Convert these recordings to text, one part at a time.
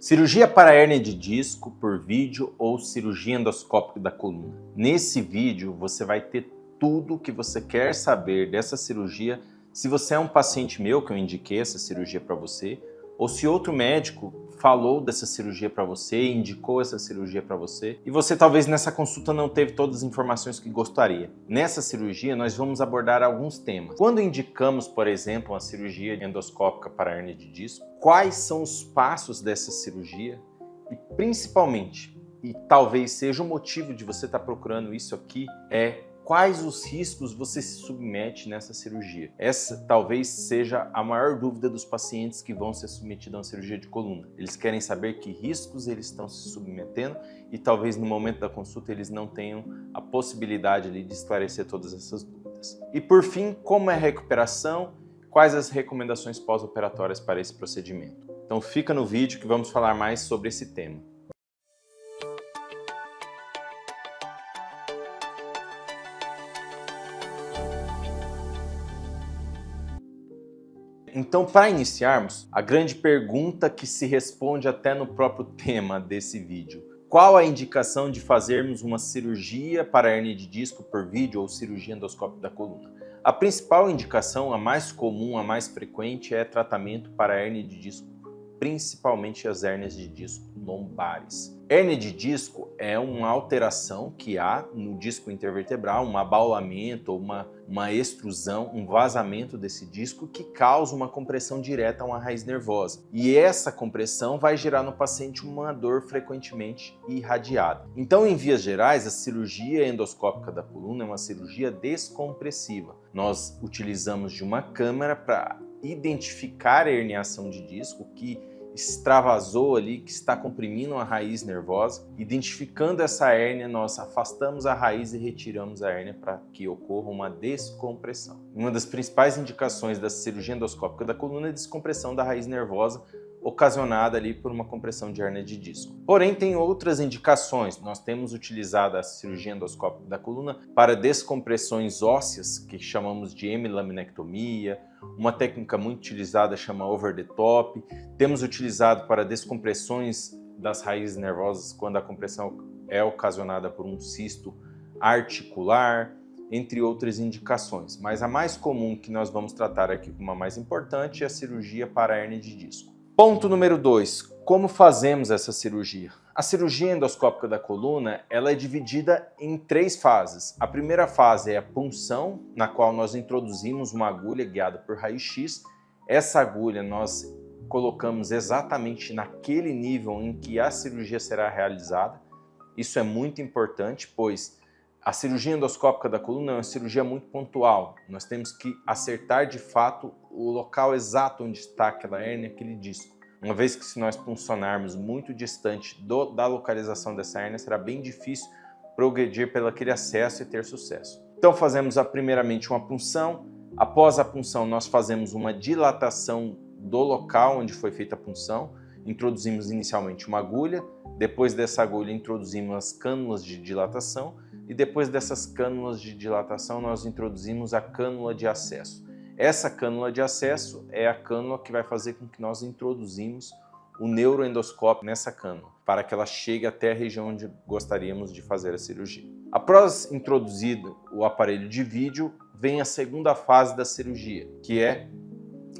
Cirurgia para hérnia de disco por vídeo ou cirurgia endoscópica da coluna. Nesse vídeo você vai ter tudo o que você quer saber dessa cirurgia, se você é um paciente meu que eu indiquei essa cirurgia para você, ou se outro médico falou dessa cirurgia para você, indicou essa cirurgia para você, e você talvez nessa consulta não teve todas as informações que gostaria. Nessa cirurgia nós vamos abordar alguns temas. Quando indicamos, por exemplo, uma cirurgia endoscópica para hérnia de disco, quais são os passos dessa cirurgia e principalmente, e talvez seja o motivo de você estar procurando isso aqui, quais os riscos você se submete nessa cirurgia. Essa talvez seja a maior dúvida dos pacientes que vão ser submetidos a uma cirurgia de coluna. Eles querem saber que riscos eles estão se submetendo e talvez no momento da consulta eles não tenham a possibilidade ali de esclarecer todas essas dúvidas. E por fim, como é a recuperação, quais as recomendações pós-operatórias para esse procedimento. Então fica no vídeo que vamos falar mais sobre esse tema. Então, para iniciarmos, a grande pergunta que se responde até no próprio tema desse vídeo: qual a indicação de fazermos uma cirurgia para hérnia de disco por vídeo ou cirurgia endoscópica da coluna? A principal indicação, a mais comum, a mais frequente, é tratamento para hérnia de disco, principalmente as hérnias de disco lombares. Hérnia de disco é uma alteração que há no disco intervertebral, um abaulamento ou uma extrusão, um vazamento desse disco que causa uma compressão direta a uma raiz nervosa. E essa compressão vai gerar no paciente uma dor frequentemente irradiada. Então, em vias gerais, a cirurgia endoscópica da coluna é uma cirurgia descompressiva. Nós utilizamos de uma câmera para identificar a herniação de disco que extravasou ali, que está comprimindo a raiz nervosa. Identificando essa hérnia, nós afastamos a raiz e retiramos a hérnia para que ocorra uma descompressão. Uma das principais indicações da cirurgia endoscópica da coluna é a descompressão da raiz nervosa ocasionada ali por uma compressão de hérnia de disco. Porém, tem outras indicações. Nós temos utilizado a cirurgia endoscópica da coluna para descompressões ósseas, que chamamos de hemilaminectomia, uma técnica muito utilizada chama over the top. Temos utilizado para descompressões das raízes nervosas quando a compressão é ocasionada por um cisto articular, entre outras indicações. Mas a mais comum que nós vamos tratar aqui como a mais importante é a cirurgia para hérnia de disco. Ponto número 2. Como fazemos essa cirurgia? A cirurgia endoscópica da coluna ela é dividida em 3 fases. A primeira fase é a punção, na qual nós introduzimos uma agulha guiada por raio-x. Essa agulha nós colocamos exatamente naquele nível em que a cirurgia será realizada. Isso é muito importante, pois a cirurgia endoscópica da coluna é uma cirurgia muito pontual. Nós temos que acertar de fato o local exato onde está aquela hérnia, aquele disco. Uma vez que se nós puncionarmos muito distante da localização dessa hérnia, será bem difícil progredir pelo aquele acesso e ter sucesso. Então fazemos primeiramente uma punção. Após a punção nós fazemos uma dilatação do local onde foi feita a punção. Introduzimos inicialmente uma agulha, depois dessa agulha introduzimos as cânulas de dilatação e depois dessas cânulas de dilatação nós introduzimos a cânula de acesso. Essa cânula de acesso é a cânula que vai fazer com que nós introduzimos o neuroendoscópio nessa cânula, para que ela chegue até a região onde gostaríamos de fazer a cirurgia. Após introduzido o aparelho de vídeo, vem a segunda fase da cirurgia, que é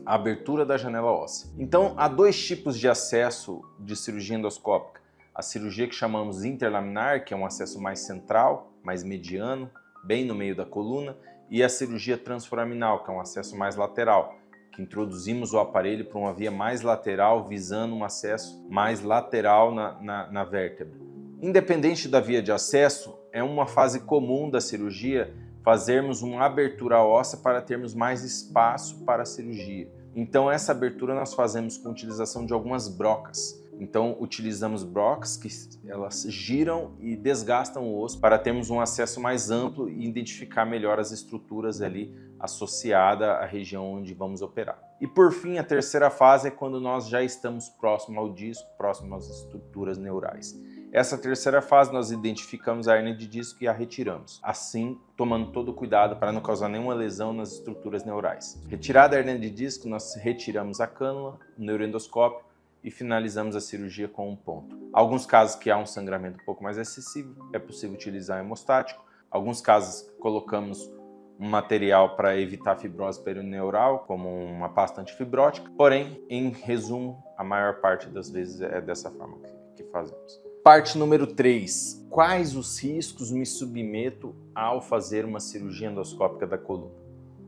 a abertura da janela óssea. Então, há 2 tipos de acesso de cirurgia endoscópica. A cirurgia que chamamos interlaminar, que é um acesso mais central, mais mediano, bem no meio da coluna, e a cirurgia transforaminal, que é um acesso mais lateral, que introduzimos o aparelho para uma via mais lateral, visando um acesso mais lateral na vértebra. Independente da via de acesso, é uma fase comum da cirurgia fazermos uma abertura óssea para termos mais espaço para a cirurgia. Então essa abertura nós fazemos com a utilização de algumas brocas. Então utilizamos brocas que elas giram e desgastam o osso para termos um acesso mais amplo e identificar melhor as estruturas ali associadas à região onde vamos operar. E por fim, a terceira fase é quando nós já estamos próximo ao disco, próximo às estruturas neurais. Essa terceira fase nós identificamos a hérnia de disco e a retiramos, assim tomando todo o cuidado para não causar nenhuma lesão nas estruturas neurais. Retirada a hérnia de disco, nós retiramos a cânula, o neuroendoscópio e finalizamos a cirurgia com um ponto. Alguns casos que há um sangramento um pouco mais excessivo, é possível utilizar hemostático. Alguns casos colocamos um material para evitar fibrose perineural, como uma pasta antifibrótica. Porém, em resumo, a maior parte das vezes é dessa forma que fazemos. Parte número 3. Quais os riscos me submeto ao fazer uma cirurgia endoscópica da coluna?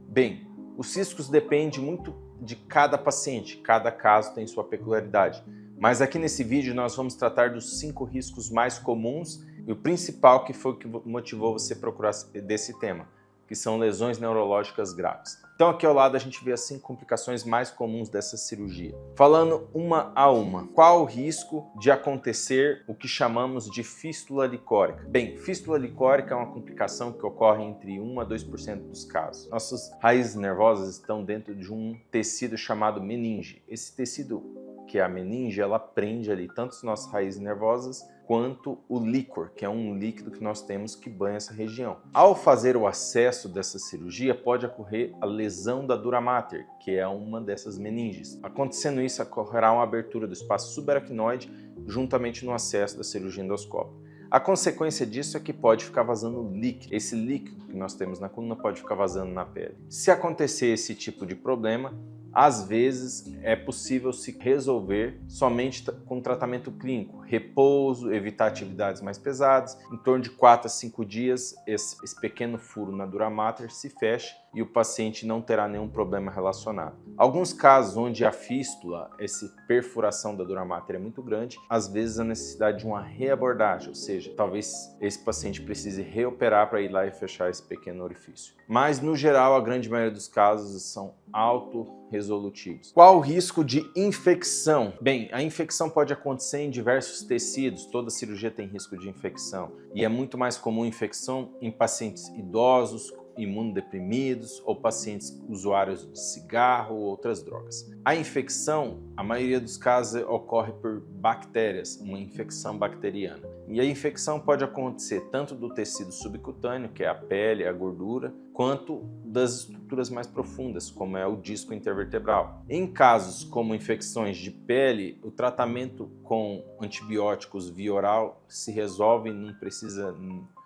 Bem, os riscos dependem muito de cada paciente, cada caso tem sua peculiaridade. Mas aqui nesse vídeo nós vamos tratar dos 5 riscos mais comuns e o principal que foi o que motivou você a procurar desse tema, que são lesões neurológicas graves. Então aqui ao lado a gente vê as 5 complicações mais comuns dessa cirurgia. Falando uma a uma, qual o risco de acontecer o que chamamos de fístula licórica? Bem, fístula licórica é uma complicação que ocorre entre 1 a 2% dos casos. Nossas raízes nervosas estão dentro de um tecido chamado meninge. Esse tecido, que é a meninge, ela prende ali tanto as nossas raízes nervosas quanto o líquor, que é um líquido que nós temos que banha essa região. Ao fazer o acesso dessa cirurgia, pode ocorrer a lesão da dura mater, que é uma dessas meninges. Acontecendo isso, ocorrerá uma abertura do espaço subaracnoide juntamente no acesso da cirurgia endoscópica. A consequência disso é que pode ficar vazando líquido. Esse líquido que nós temos na coluna pode ficar vazando na pele. Se acontecer esse tipo de problema, às vezes é possível se resolver somente com tratamento clínico, repouso, evitar atividades mais pesadas. Em torno de 4 a 5 dias, esse pequeno furo na dura mater se fecha e o paciente não terá nenhum problema relacionado. Alguns casos onde a fístula, essa perfuração da dura mater é muito grande, às vezes a necessidade de uma reabordagem, ou seja, talvez esse paciente precise reoperar para ir lá e fechar esse pequeno orifício. Mas no geral, a grande maioria dos casos são autorresolutivos. Qual o risco de infecção? Bem, a infecção pode acontecer em diversos tecidos, toda cirurgia tem risco de infecção e é muito mais comum infecção em pacientes idosos, imunodeprimidos ou pacientes usuários de cigarro ou outras drogas. A infecção, a maioria dos casos ocorre por bactérias, uma infecção bacteriana. E a infecção pode acontecer tanto do tecido subcutâneo, que é a pele, a gordura, quanto das estruturas mais profundas, como é o disco intervertebral. Em casos como infecções de pele, o tratamento com antibióticos via oral se resolve e não precisa,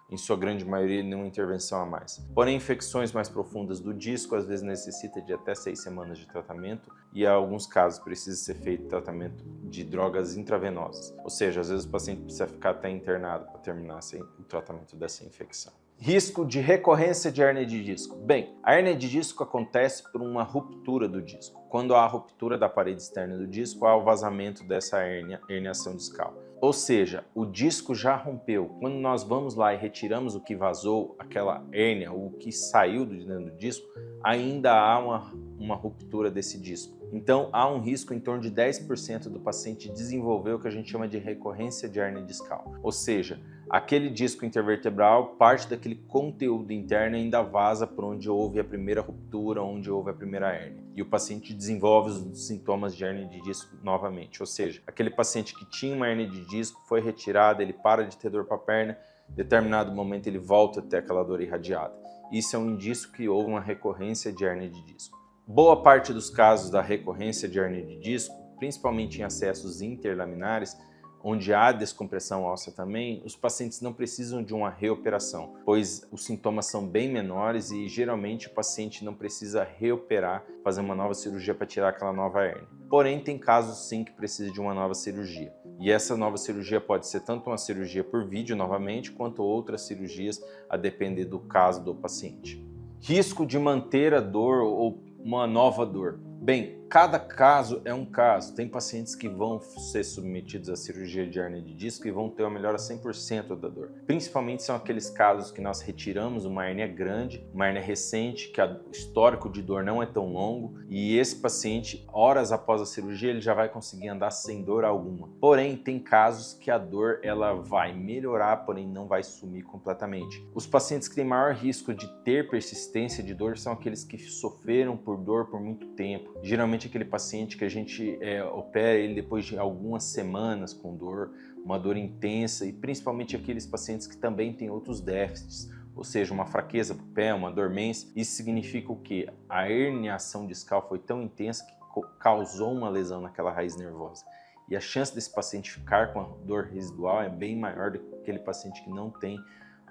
em sua grande maioria, nenhuma intervenção a mais. Porém, infecções mais profundas do disco às vezes necessita de até 6 semanas de tratamento e em alguns casos precisa ser feito tratamento de drogas intravenosas. Ou seja, às vezes o paciente precisa ficar até internado para terminar o tratamento dessa infecção. Risco de recorrência de hérnia de disco. Bem, a hérnia de disco acontece por uma ruptura do disco. Quando há a ruptura da parede externa do disco, há o vazamento dessa herniação discal. Ou seja, o disco já rompeu. Quando nós vamos lá e retiramos o que vazou, aquela hérnia, o que saiu do dentro do disco, ainda há uma ruptura desse disco. Então, há um risco em torno de 10% do paciente desenvolver o que a gente chama de recorrência de hérnia discal. Ou seja, aquele disco intervertebral, parte daquele conteúdo interno ainda vaza por onde houve a primeira ruptura, onde houve a primeira hérnia. E o paciente desenvolve os sintomas de hérnia de disco novamente. Ou seja, aquele paciente que tinha uma hérnia de disco foi retirado, ele para de ter dor para a perna, em determinado momento ele volta a ter aquela dor irradiada. Isso é um indício que houve uma recorrência de hérnia de disco. Boa parte dos casos da recorrência de hérnia de disco, principalmente em acessos interlaminares, onde há descompressão óssea também, os pacientes não precisam de uma reoperação, pois os sintomas são bem menores e geralmente o paciente não precisa reoperar, fazer uma nova cirurgia para tirar aquela nova hérnia. Porém, tem casos sim que precisa de uma nova cirurgia. E essa nova cirurgia pode ser tanto uma cirurgia por vídeo novamente, quanto outras cirurgias, a depender do caso do paciente. Risco de manter a dor ou uma nova dor. Bem, cada caso é um caso. Tem pacientes que vão ser submetidos à cirurgia de hérnia de disco e vão ter uma melhora 100% da dor. Principalmente são aqueles casos que nós retiramos uma hérnia grande, uma hérnia recente, que o histórico de dor não é tão longo e esse paciente, horas após a cirurgia, ele já vai conseguir andar sem dor alguma. Porém, tem casos que a dor ela vai melhorar, porém não vai sumir completamente. Os pacientes que têm maior risco de ter persistência de dor são aqueles que sofreram por dor por muito tempo. Geralmente aquele paciente que a gente opera ele depois de algumas semanas com dor, uma dor intensa e principalmente aqueles pacientes que também têm outros déficits, ou seja, uma fraqueza para o pé, uma dormência. Isso significa o quê? A herniação discal foi tão intensa que causou uma lesão naquela raiz nervosa. e a chance desse paciente ficar com a dor residual é bem maior do que aquele paciente que não tem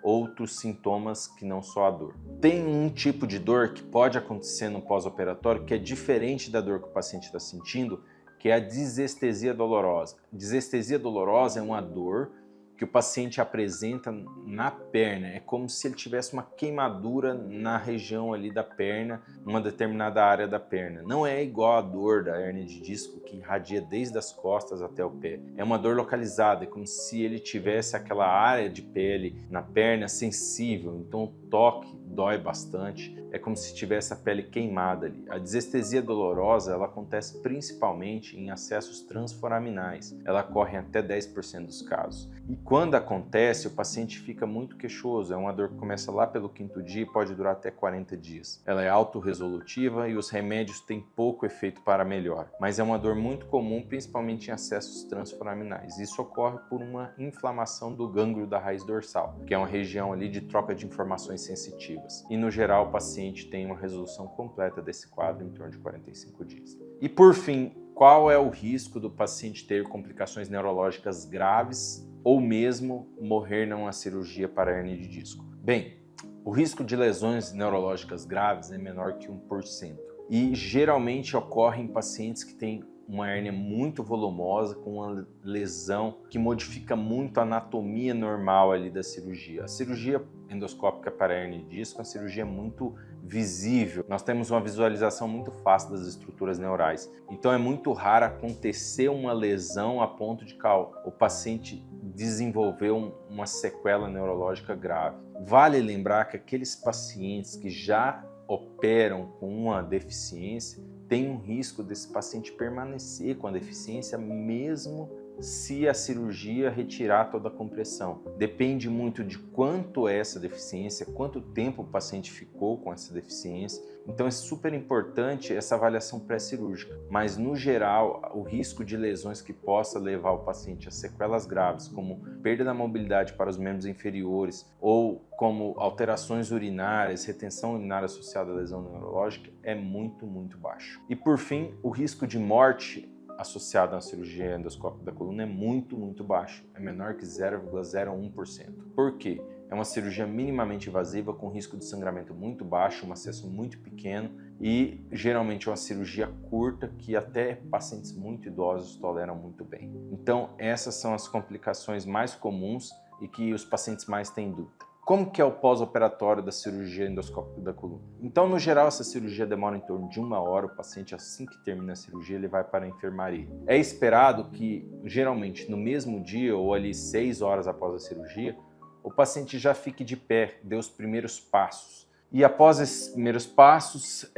outros sintomas que não só a dor. Tem um tipo de dor que pode acontecer no pós-operatório que é diferente da dor que o paciente está sentindo, que é a desestesia dolorosa. Desestesia dolorosa é uma dor que o paciente apresenta na perna, é como se ele tivesse uma queimadura na região ali da perna, numa determinada área da perna. Não é igual a dor da hérnia de disco que irradia desde as costas até o pé. É uma dor localizada, é como se ele tivesse aquela área de pele na perna sensível, então o toque dói bastante, é como se tivesse a pele queimada ali. A desestesia dolorosa, ela acontece principalmente em acessos transforaminais, ela ocorre em até 10% dos casos. E quando acontece, o paciente fica muito queixoso, é uma dor que começa lá pelo 5º dia e pode durar até 40 dias. Ela é autorresolutiva e os remédios têm pouco efeito para melhor, mas é uma dor muito comum, principalmente em acessos transforaminais. Isso ocorre por uma inflamação do gânglio da raiz dorsal, que é uma região ali de troca de informações sensitivas. E no geral o paciente tem uma resolução completa desse quadro em torno de 45 dias. E por fim, qual é o risco do paciente ter complicações neurológicas graves ou mesmo morrer numa cirurgia para hérnia de disco? Bem, o risco de lesões neurológicas graves é menor que 1% e geralmente ocorre em pacientes que têm uma hérnia muito volumosa, com uma lesão que modifica muito a anatomia normal ali da cirurgia. A cirurgia endoscópica para hérnia de disco é uma cirurgia muito visível. Nós temos uma visualização muito fácil das estruturas neurais. Então é muito raro acontecer uma lesão a ponto de o paciente desenvolver uma sequela neurológica grave. Vale lembrar que aqueles pacientes que já operam com uma deficiência tem um risco desse paciente permanecer com a deficiência mesmo se a cirurgia retirar toda a compressão. Depende muito de quanto é essa deficiência, quanto tempo o paciente ficou com essa deficiência. Então é super importante essa avaliação pré-cirúrgica. Mas no geral, o risco de lesões que possa levar o paciente a sequelas graves, como perda da mobilidade para os membros inferiores ou como alterações urinárias, retenção urinária associada à lesão neurológica, é muito, muito baixo. E por fim, o risco de morte associado à cirurgia endoscópica da coluna é muito, muito baixo. É menor que 0,01%. Por quê? É uma cirurgia minimamente invasiva com risco de sangramento muito baixo, um acesso muito pequeno e geralmente é uma cirurgia curta que até pacientes muito idosos toleram muito bem. Então essas são as complicações mais comuns e que os pacientes mais têm dúvida. Como que é o pós-operatório da cirurgia endoscópica da coluna? Então, no geral, essa cirurgia demora em torno de 1 hora. O paciente, assim que termina a cirurgia, ele vai para a enfermaria. É esperado que, geralmente, no mesmo dia ou ali 6 horas após a cirurgia, o paciente já fique de pé, dê os primeiros passos. E após esses primeiros passos,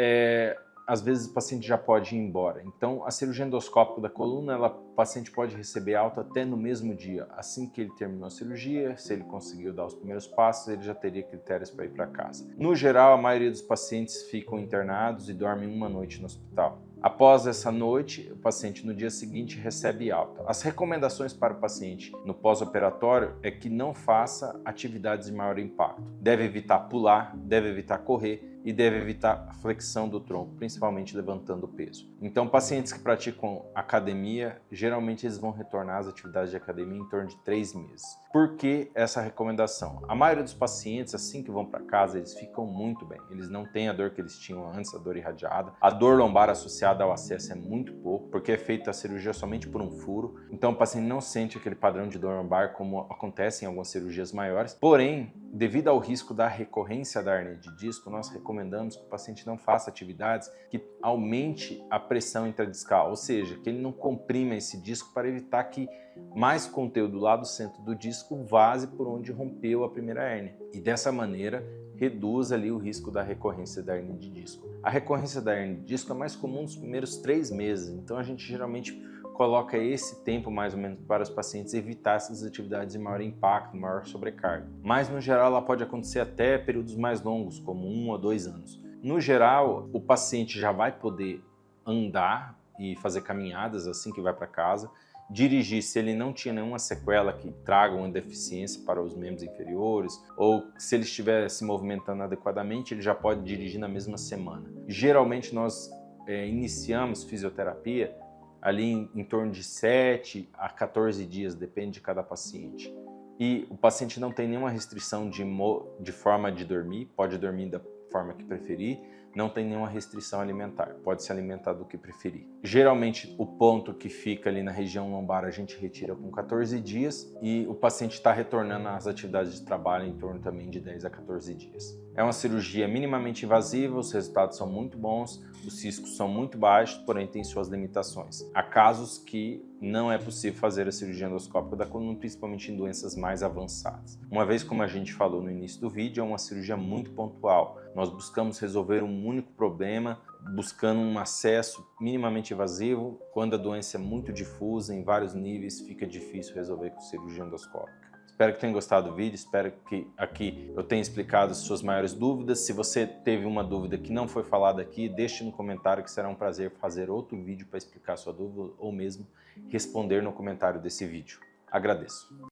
às vezes o paciente já pode ir embora. Então, a cirurgia endoscópica da coluna, o paciente pode receber alta até no mesmo dia. Assim que ele terminou a cirurgia, se ele conseguiu dar os primeiros passos, ele já teria critérios para ir para casa. No geral, a maioria dos pacientes ficam internados e dormem uma noite no hospital. Após essa noite, o paciente no dia seguinte recebe alta. As recomendações para o paciente no pós-operatório é que não faça atividades de maior impacto. Deve evitar pular, deve evitar correr e deve evitar a flexão do tronco, principalmente levantando o peso. Então, pacientes que praticam academia, geralmente eles vão retornar às atividades de academia em torno de 3 meses. Por que essa recomendação? A maioria dos pacientes, assim que vão para casa, eles ficam muito bem. Eles não têm a dor que eles tinham antes, a dor irradiada. A dor lombar associada ao acesso é muito pouco, porque é feita a cirurgia somente por um furo. Então, o paciente não sente aquele padrão de dor lombar como acontece em algumas cirurgias maiores. Porém, devido ao risco da recorrência da hérnia de disco, nós recomendamos que o paciente não faça atividades que aumente a pressão intradiscal, ou seja, que ele não comprima esse disco para evitar que mais conteúdo lá do centro do disco vaze por onde rompeu a primeira hérnia. E dessa maneira, reduz ali o risco da recorrência da hérnia de disco. A recorrência da hérnia de disco é mais comum nos primeiros 3 meses, então a gente geralmente coloca esse tempo mais ou menos para os pacientes evitar essas atividades de maior impacto, maior sobrecarga. Mas no geral ela pode acontecer até períodos mais longos, como 1 a 2 anos. No geral, o paciente já vai poder andar e fazer caminhadas assim que vai para casa, dirigir se ele não tinha nenhuma sequela que traga uma deficiência para os membros inferiores, ou se ele estiver se movimentando adequadamente, ele já pode dirigir na mesma semana. Geralmente nós iniciamos fisioterapia ali em torno de 7 a 14 dias, depende de cada paciente. E o paciente não tem nenhuma restrição de forma de dormir, pode dormir da forma que preferir, não tem nenhuma restrição alimentar, pode se alimentar do que preferir. Geralmente o ponto que fica ali na região lombar a gente retira com 14 dias e o paciente está retornando às atividades de trabalho em torno também de 10 a 14 dias. É uma cirurgia minimamente invasiva, os resultados são muito bons, os riscos são muito baixos, porém tem suas limitações. Há casos que não é possível fazer a cirurgia endoscópica da coluna, principalmente em doenças mais avançadas. Uma vez, como a gente falou no início do vídeo, é uma cirurgia muito pontual. Nós buscamos resolver um único problema, buscando um acesso minimamente invasivo. Quando a doença é muito difusa, em vários níveis, fica difícil resolver com cirurgia endoscópica. Espero que tenham gostado do vídeo, espero que aqui eu tenha explicado as suas maiores dúvidas. Se você teve uma dúvida que não foi falada aqui, deixe no comentário que será um prazer fazer outro vídeo para explicar a sua dúvida ou mesmo responder no comentário desse vídeo. Agradeço.